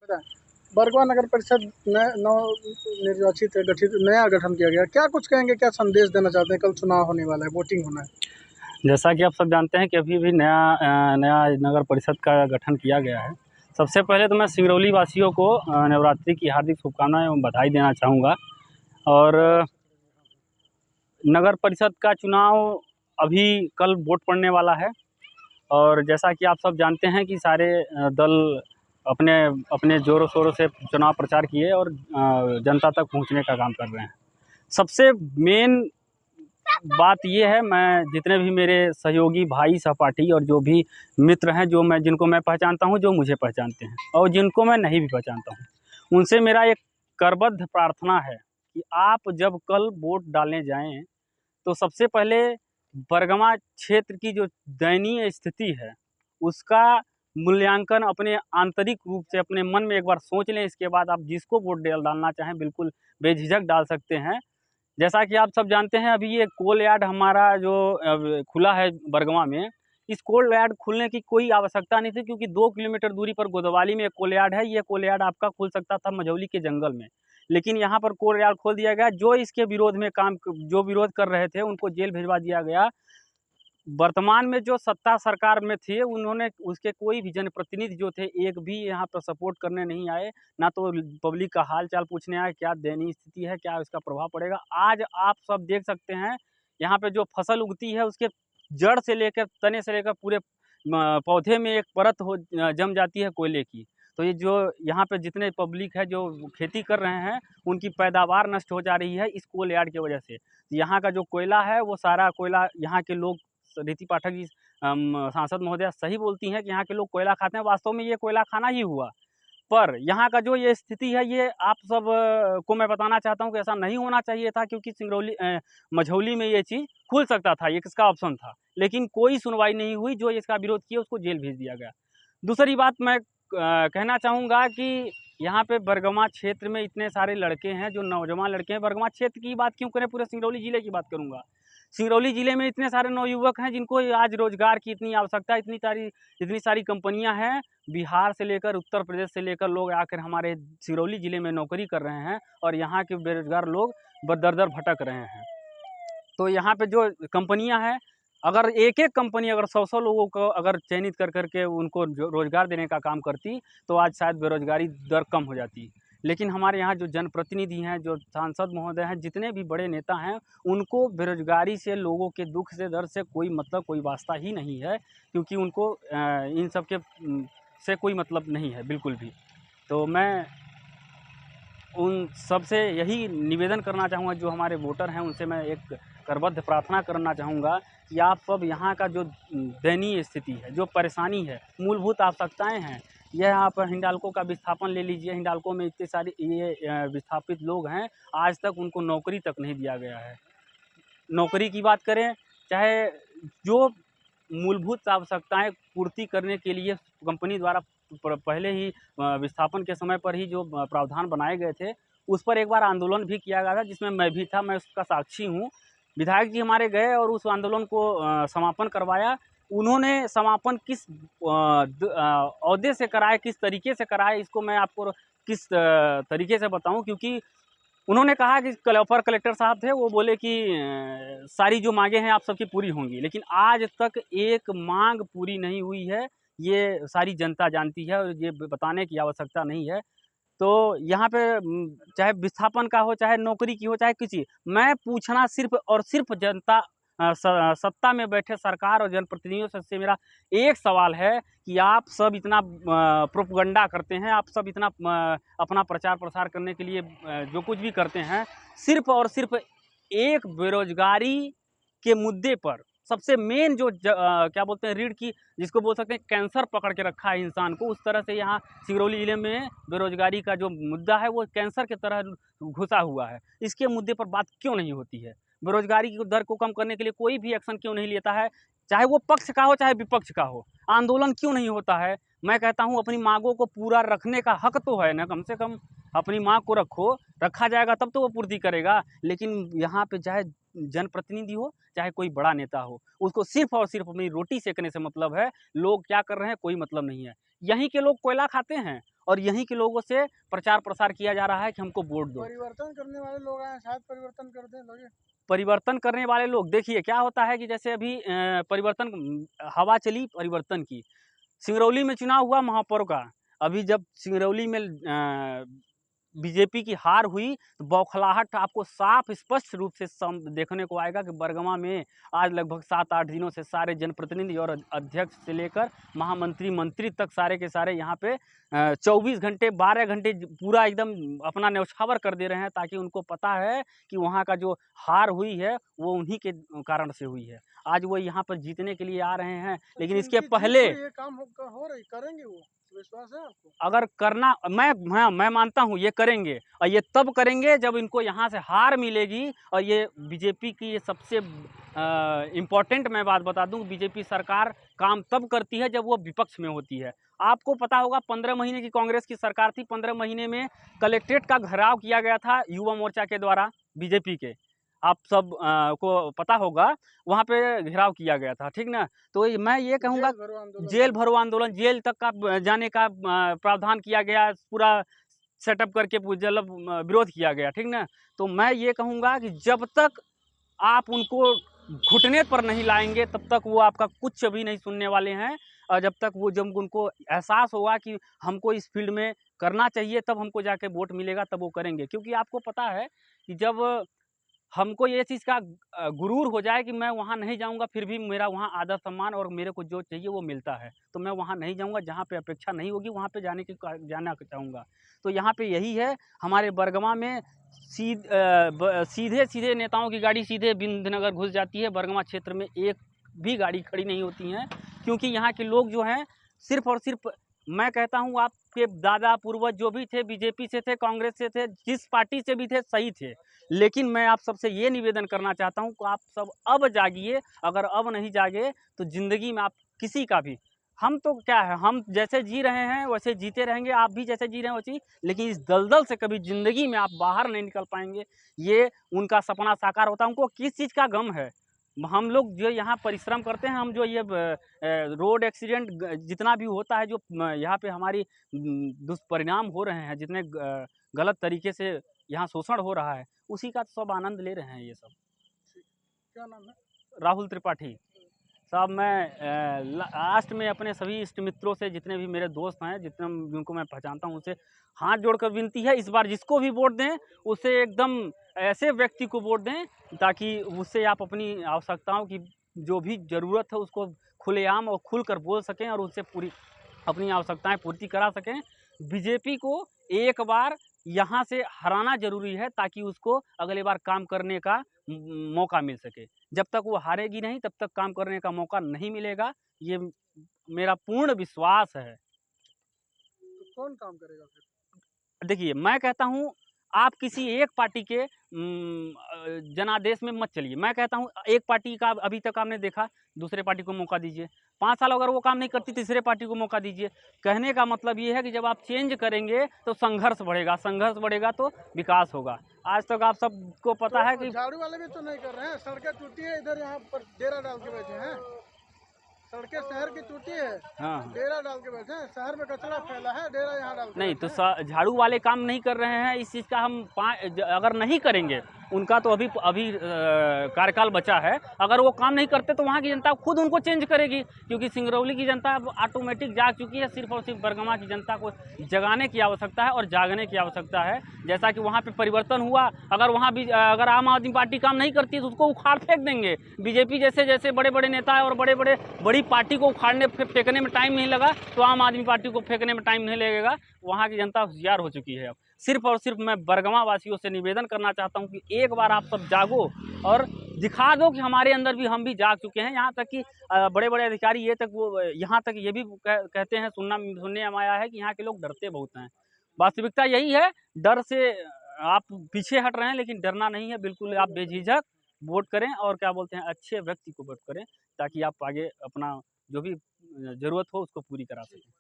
बरगवा नगर परिषद नव निर्वाचित गठित नया गठन किया गया, क्या कुछ कहेंगे, क्या संदेश देना चाहते हैं? कल चुनाव होने वाला है, वोटिंग होना है। जैसा कि आप सब जानते हैं कि अभी भी नया नगर परिषद का गठन किया गया है। सबसे पहले तो मैं सिंगरौली वासियों को नवरात्रि की हार्दिक शुभकामनाएं एवं बधाई देना चाहूँगा। और नगर परिषद का चुनाव अभी कल वोट पड़ने वाला है और जैसा कि आप सब जानते हैं कि सारे दल अपने अपने ज़ोरों शोरों से चुनाव प्रचार किए और जनता तक पहुंचने का काम कर रहे हैं। सबसे मेन बात ये है, मैं जितने भी मेरे सहयोगी भाई सहपाठी और जो भी मित्र हैं जिनको मैं पहचानता हूं, जो मुझे पहचानते हैं और जिनको मैं नहीं भी पहचानता हूं, उनसे मेरा एक करबद्ध प्रार्थना है कि आप जब कल वोट डालने जाएं तो सबसे पहले बरगवां क्षेत्र की जो दयनीय स्थिति है उसका मूल्यांकन अपने आंतरिक रूप से अपने मन में एक बार सोच लें। इसके बाद आप जिसको वोट डालना चाहें बिल्कुल बेझिझक डाल सकते हैं। जैसा कि आप सब जानते हैं, अभी ये कोल यार्ड हमारा जो खुला है बरगवां में, इस कोल यार्ड खुलने की कोई आवश्यकता नहीं थी क्योंकि 2 किलोमीटर दूरी पर गोदवाली में एक कोल यार्ड है। ये कोल यार्ड आपका खुल सकता था मझौली के जंगल में, लेकिन यहाँ पर कोल यार्ड खोल दिया गया। जो इसके विरोध में जो विरोध कर रहे थे उनको जेल भिजवा दिया गया। वर्तमान में जो सत्ता सरकार में थे उन्होंने उसके कोई भी जनप्रतिनिधि जो थे एक भी यहाँ पर सपोर्ट करने नहीं आए, ना तो पब्लिक का हाल चाल पूछने आए, क्या दयनीय स्थिति है, क्या इसका प्रभाव पड़ेगा। आज आप सब देख सकते हैं यहाँ पे जो फसल उगती है उसके जड़ से लेकर तने से लेकर पूरे पौधे में एक परत जम जाती है कोयले की। तो ये जो यहाँ पे जितने पब्लिक है जो खेती कर रहे हैं उनकी पैदावार नष्ट हो जा रही है इस कोल यार्ड की वजह से। यहाँ का जो कोयला है वो सारा कोयला यहाँ के लोग, रीति पाठक जी सांसद महोदया सही बोलती हैं कि यहाँ के लोग कोयला खाते हैं। वास्तव में ये कोयला खाना ही हुआ, पर यहाँ का जो ये स्थिति है ये आप सब को मैं बताना चाहता हूँ कि ऐसा नहीं होना चाहिए था, क्योंकि मझौली में ये चीज़ खुल सकता था, ये किसका ऑप्शन था, लेकिन कोई सुनवाई नहीं हुई। जो इसका विरोध किया उसको जेल भेज दिया गया। दूसरी बात मैं कहना चाहूँगा कि यहाँ पे बरगवां क्षेत्र में इतने सारे लड़के हैं जो नौजवान लड़के हैं। बरगवां क्षेत्र की बात क्यों करें, पूरे सिंगरौली ज़िले की बात करूँगा। सिंगरौली ज़िले में इतने सारे नवयुवक हैं जिनको आज रोजगार की इतनी आवश्यकता, इतनी सारी कंपनियां हैं। बिहार से लेकर उत्तर प्रदेश से लेकर लोग आकर हमारे सिंगरौली ज़िले में नौकरी कर रहे हैं और यहाँ के बेरोजगार लोग दर भटक रहे हैं। तो यहाँ पे जो कंपनियां हैं, अगर एक एक कंपनी अगर 100 लोगों को अगर चयनित कर करके उनको रोजगार देने का काम करती तो आज शायद बेरोजगारी दर कम हो जाती। लेकिन हमारे यहाँ जो जनप्रतिनिधि हैं, जो सांसद महोदय हैं, जितने भी बड़े नेता हैं, उनको बेरोजगारी से, लोगों के दुख से, दर्द से कोई मतलब, कोई वास्ता ही नहीं है, क्योंकि उनको इन सब के से कोई मतलब नहीं है बिल्कुल भी। तो मैं उन सबसे यही निवेदन करना चाहूँगा, जो हमारे वोटर हैं उनसे मैं एक करबद्ध प्रार्थना करना चाहूँगा कि आप सब यहाँ का जो दयनीय स्थिति है, जो परेशानी है, मूलभूत आवश्यकताएं हैं, यह आप हिंडाल्को का विस्थापन ले लीजिए। हिंडाल्को में इतने सारे ये विस्थापित लोग हैं, आज तक उनको नौकरी तक नहीं दिया गया है। नौकरी की बात करें, चाहे जो मूलभूत आवश्यकताएं पूर्ति करने के लिए कंपनी द्वारा पहले ही विस्थापन के समय पर ही जो प्रावधान बनाए गए थे उस पर एक बार आंदोलन भी किया गया था, जिसमें मैं भी था, मैं उसका साक्षी हूँ। विधायक जी हमारे गए और उस आंदोलन को समापन करवाया। उन्होंने समापन किस ओहदे से कराया, किस तरीके से कराया, इसको मैं आपको किस तरीके से बताऊं, क्योंकि उन्होंने कहा कि अपर कलेक्टर साहब थे, वो बोले कि सारी जो मांगे हैं आप सबकी पूरी होंगी, लेकिन आज तक एक मांग पूरी नहीं हुई है। ये सारी जनता जानती है और ये बताने की आवश्यकता नहीं है। तो यहाँ पे चाहे विस्थापन का हो, चाहे नौकरी की हो, चाहे किसी, मैं पूछना सिर्फ और सिर्फ जनता सत्ता में बैठे सरकार और जनप्रतिनिधियों से मेरा एक सवाल है कि आप सब इतना प्रोपगंडा करते हैं, आप सब इतना अपना प्रचार प्रसार करने के लिए जो कुछ भी करते हैं, सिर्फ और सिर्फ एक बेरोजगारी के मुद्दे पर सबसे मेन जो क्या बोलते हैं, रीढ़ की, जिसको बोल सकते हैं कैंसर पकड़ के रखा है इंसान को, उस तरह से यहाँ सिंगरौली ज़िले में बेरोजगारी का जो मुद्दा है वो कैंसर की तरह घुसा हुआ है। इसके मुद्दे पर बात क्यों नहीं होती है? बेरोजगारी की दर को कम करने के लिए कोई भी एक्शन क्यों नहीं लेता है? चाहे वो पक्ष का हो चाहे विपक्ष का हो, आंदोलन क्यों नहीं होता है? मैं कहता हूँ अपनी मांगों को पूरा रखने का हक तो है ना, कम से कम अपनी मांग को रखो, रखा जाएगा तब तो वो पूर्ति करेगा। लेकिन यहाँ पे चाहे जनप्रतिनिधि हो चाहे कोई बड़ा नेता हो, उसको सिर्फ और सिर्फ अपनी रोटी सेकने से मतलब है। लोग क्या कर रहे हैं कोई मतलब नहीं है। यहीं के लोग कोयला खाते हैं और यहीं के लोगों से प्रचार प्रसार किया जा रहा है कि हमको वोट दो। परिवर्तन करने वाले लोग आए, शायद परिवर्तन कर दें लगे। परिवर्तन करने वाले लोग, देखिए क्या होता है कि जैसे अभी परिवर्तन हवा चली परिवर्तन की, सिंगरौली में चुनाव हुआ महापौर का। अभी जब सिंगरौली में बीजेपी की हार हुई तो बौखलाहट आपको साफ स्पष्ट रूप से देखने को आएगा कि बरगमा में आज लगभग 7-8 दिनों से सारे जनप्रतिनिधि और अध्यक्ष से लेकर महामंत्री मंत्री तक सारे के सारे यहाँ पे 24 घंटे 12 घंटे पूरा एकदम अपना न्यौछावर कर दे रहे हैं, ताकि उनको पता है कि वहाँ का जो हार हुई है वो उन्हीं के कारण से हुई है। आज वो यहाँ पर जीतने के लिए आ रहे हैं, लेकिन इसके पहले ये काम हो रही करेंगे, वो विश्वास है आपको? अगर करना मैं मानता हूँ ये करेंगे, और ये तब करेंगे जब इनको यहाँ से हार मिलेगी। और ये बीजेपी की ये सबसे इम्पोर्टेंट मैं बात बता दूँ, बीजेपी सरकार काम तब करती है जब वो विपक्ष में होती है। आपको पता होगा 15 महीने की कांग्रेस की सरकार थी, 15 महीने में कलेक्ट्रेट का घेराव किया गया था युवा मोर्चा के द्वारा, बीजेपी के, आप सब को पता होगा, वहाँ पे घेराव किया गया था, ठीक ना। तो मैं ये कहूँगा जेल भरो आंदोलन, जेल तक का जाने का प्रावधान किया गया, पूरा सेटअप करके मतलब विरोध किया गया, ठीक ना। तो मैं ये कहूँगा कि जब तक आप उनको घुटने पर नहीं लाएंगे तब तक वो आपका कुछ भी नहीं सुनने वाले हैं। और जब उनको एहसास होगा कि हमको इस फील्ड में करना चाहिए, तब हमको जाके वोट मिलेगा, तब वो करेंगे। क्योंकि आपको पता है कि जब हमको ये चीज़ का गुरूर हो जाए कि मैं वहाँ नहीं जाऊँगा, फिर भी मेरा वहाँ आदर सम्मान और मेरे को जो चाहिए वो मिलता है, तो मैं वहाँ नहीं जाऊँगा। जहाँ पे अपेक्षा नहीं होगी वहाँ पे जाना चाहूँगा। तो यहाँ पे यही है, हमारे बरगमा में सीधे नेताओं की गाड़ी सीधे बिंदनगर घुस जाती है। बरगमा क्षेत्र में एक भी गाड़ी खड़ी नहीं होती हैं, क्योंकि यहाँ के लोग जो हैं सिर्फ और सिर्फ, मैं कहता हूँ आपके दादा पूर्वज जो भी थे, बीजेपी से थे, कांग्रेस से थे, जिस पार्टी से भी थे, सही थे। लेकिन मैं आप सबसे ये निवेदन करना चाहता हूँ कि आप सब अब जागिए। अगर अब नहीं जागे तो ज़िंदगी में आप किसी का भी, हम तो क्या है, हम जैसे जी रहे हैं वैसे जीते रहेंगे, आप भी जैसे जी रहे हैं वैसे, लेकिन इस दलदल से कभी ज़िंदगी में आप बाहर नहीं निकल पाएंगे। ये उनका सपना साकार होता है। उनको किस चीज़ का गम है? हम लोग जो यहाँ परिश्रम करते हैं, हम जो ये रोड एक्सीडेंट जितना भी होता है, जो यहाँ पे हमारी दुष्परिणाम हो रहे हैं, जितने गलत तरीके से यहाँ शोषण हो रहा है, उसी का सब आनंद ले रहे हैं ये सब। क्या नाम है? राहुल त्रिपाठी साहब। मैं लास्ट में अपने सभी इष्ट मित्रों से, जितने भी मेरे दोस्त हैं, जिनको मैं पहचानता हूँ, उनसे हाथ जोड़कर विनती है, इस बार जिसको भी वोट दें उसे एकदम ऐसे व्यक्ति को वोट दें ताकि उससे आप अपनी आवश्यकताओं की जो भी ज़रूरत है उसको खुलेआम और खुलकर बोल सकें और उससे पूरी अपनी आवश्यकताएं पूर्ति करा सकें। बीजेपी को एक बार यहाँ से हराना जरूरी है ताकि उसको अगले बार काम करने का मौका मिल सके। जब तक वो हारेगी नहीं तब तक काम करने का मौका नहीं मिलेगा, ये मेरा पूर्ण विश्वास है। तो कौन काम करेगा फिर? देखिए, मैं कहता हूँ आप किसी एक पार्टी के जनादेश में मत चलिए। मैं कहता हूँ एक पार्टी का अभी तक आपने देखा, दूसरे पार्टी को मौका दीजिए। 5 साल अगर वो काम नहीं करती, तीसरे पार्टी को मौका दीजिए। कहने का मतलब ये है कि जब आप चेंज करेंगे तो संघर्ष बढ़ेगा तो विकास होगा। आज तक आप सबको पता है कि झाड़ू वाले भी तो नहीं कर रहे हैं, सड़कें टूटी है, इधर यहाँ पर डेरा डाल के बैठे हैं, सड़कें शहर की टूटी है, हाँ, डेरा डाल के बैठे हैं, शहर में कचरा फैला है, डेरा यहाँ डाल के नहीं तो झाड़ू वाले काम नहीं कर रहे हैं। इस चीज़ का हम अगर नहीं करेंगे, उनका तो अभी कार्यकाल बचा है, अगर वो काम नहीं करते तो वहाँ की जनता खुद उनको चेंज करेगी। क्योंकि सिंगरौली की जनता अब ऑटोमेटिक जाग चुकी है, सिर्फ और सिर्फ बरगमा की जनता को जगाने की आवश्यकता है और जागने की आवश्यकता है। जैसा कि वहाँ पे परिवर्तन हुआ, अगर वहाँ भी अगर आम आदमी पार्टी काम नहीं करती तो उसको उखाड़ फेंक देंगे। बीजेपी जैसे बड़े बड़े नेता और बड़ी पार्टी को उखाड़ने फेंकने में टाइम नहीं लगा, तो आम आदमी पार्टी को फेंकने में टाइम नहीं लगेगा। वहाँ की जनता होशियार हो चुकी है। अब सिर्फ और सिर्फ मैं बरगमा वासियों से निवेदन करना चाहता हूँ कि एक बार आप सब जागो और दिखा दो कि हमारे अंदर भी हम भी जाग चुके हैं। यहाँ तक कि बड़े बड़े अधिकारी यहाँ तक ये भी कहते हैं, सुनने में आया है कि यहाँ के लोग डरते बहुत हैं। वास्तविकता यही है, डर से आप पीछे हट रहे हैं, लेकिन डरना नहीं है। बिल्कुल आप बेझिझक वोट करें और क्या बोलते हैं, अच्छे व्यक्ति को वोट करें ताकि आप आगे अपना जो भी ज़रूरत हो उसको पूरी करा सकें।